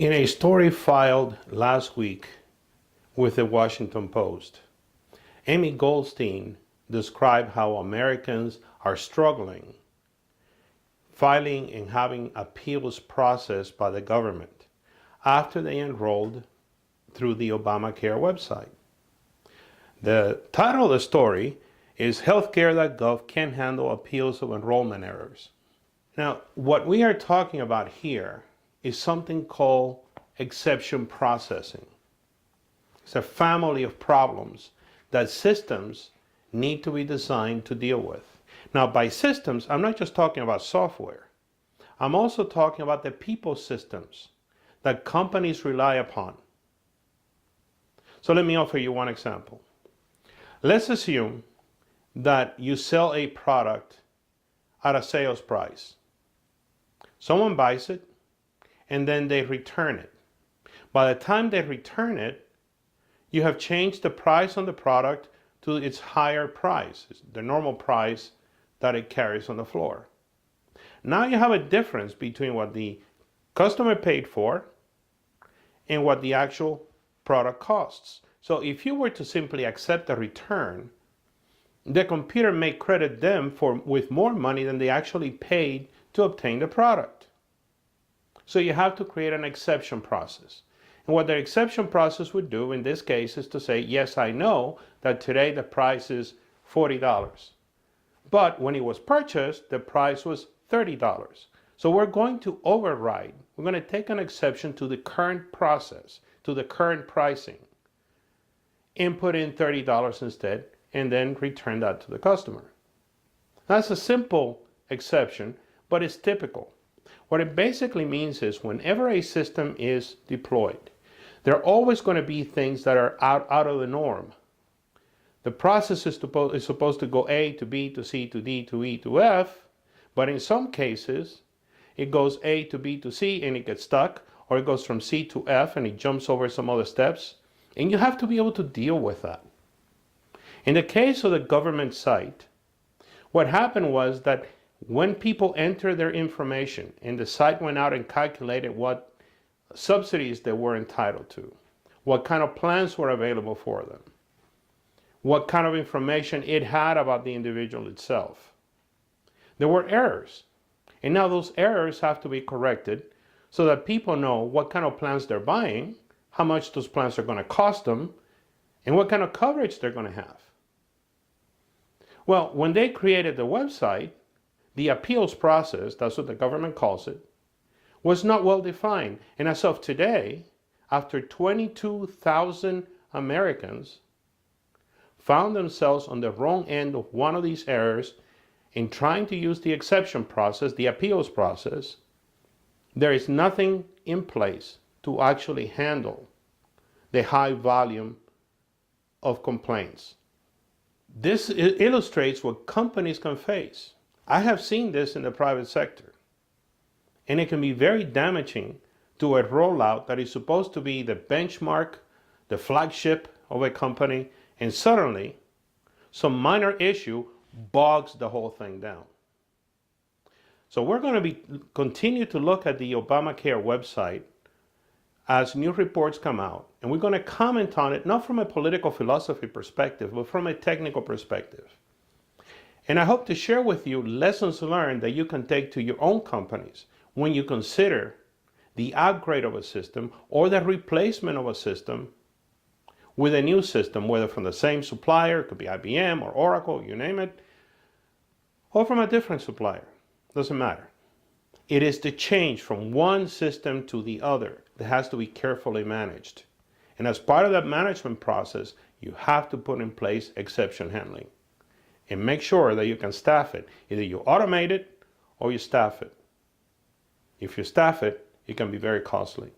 In a story filed last week with the Washington Post, Amy Goldstein described how Americans are struggling filing and having appeals processed by the government after they enrolled through the Obamacare website. The title of the story is Healthcare.gov Can't Handle Appeals of Enrollment Errors. Now, what we are talking about here is something called exception processing. It's a family of problems that systems need to be designed to deal with. Now, by systems, I'm not just talking about software. I'm also talking about the people systems that companies rely upon. So let me offer you one example. Let's assume that you sell a product at a sales price. Someone buys it, and then they return it. By the time they return it, you have changed the price on the product to its higher price, the normal price that it carries on the floor. Now you have a difference between what the customer paid for and what the actual product costs. So if you were to simply accept a return, the computer may credit them with more money than they actually paid to obtain the product. So you have to create an exception process. And what the exception process would do in this case is to say, yes, I know that today the price is $40. But when it was purchased, the price was $30. So we're going to override. We're going to take an exception to the current process, to the current pricing, and put in $30 instead, and then return that to the customer. That's a simple exception, but it's typical. What it basically means is whenever a system is deployed, there are always going to be things that are out of the norm. The process is supposed to go A to B to C to D to E to F, but in some cases, it goes A to B to C and it gets stuck, or it goes from C to F and it jumps over some other steps, and you have to be able to deal with that. In the case of the government site, what happened was that when people entered their information and the site went out and calculated what subsidies they were entitled to, what kind of plans were available for them, what kind of information it had about the individual itself, there were errors. And now those errors have to be corrected so that people know what kind of plans they're buying, how much those plans are going to cost them, and what kind of coverage they're going to have. Well, when they created the website, the appeals process, that's what the government calls it, was not well defined. And as of today, after 22,000 Americans found themselves on the wrong end of one of these errors in trying to use the exception process, the appeals process, there is nothing in place to actually handle the high volume of complaints. This illustrates what companies can face. I have seen this in the private sector, and it can be very damaging to a rollout that is supposed to be the benchmark, the flagship of a company, and suddenly some minor issue bogs the whole thing down. So we're going to continue to look at the Obamacare website as new reports come out, and we're going to comment on it not from a political philosophy perspective, but from a technical perspective. And I hope to share with you lessons learned that you can take to your own companies when you consider the upgrade of a system or the replacement of a system with a new system, whether from the same supplier, it could be IBM or Oracle, you name it, or from a different supplier. Doesn't matter. It is the change from one system to the other that has to be carefully managed. And as part of that management process, you have to put in place exception handling. And make sure that you can staff it. Either you automate it or you staff it. If you staff it, it can be very costly.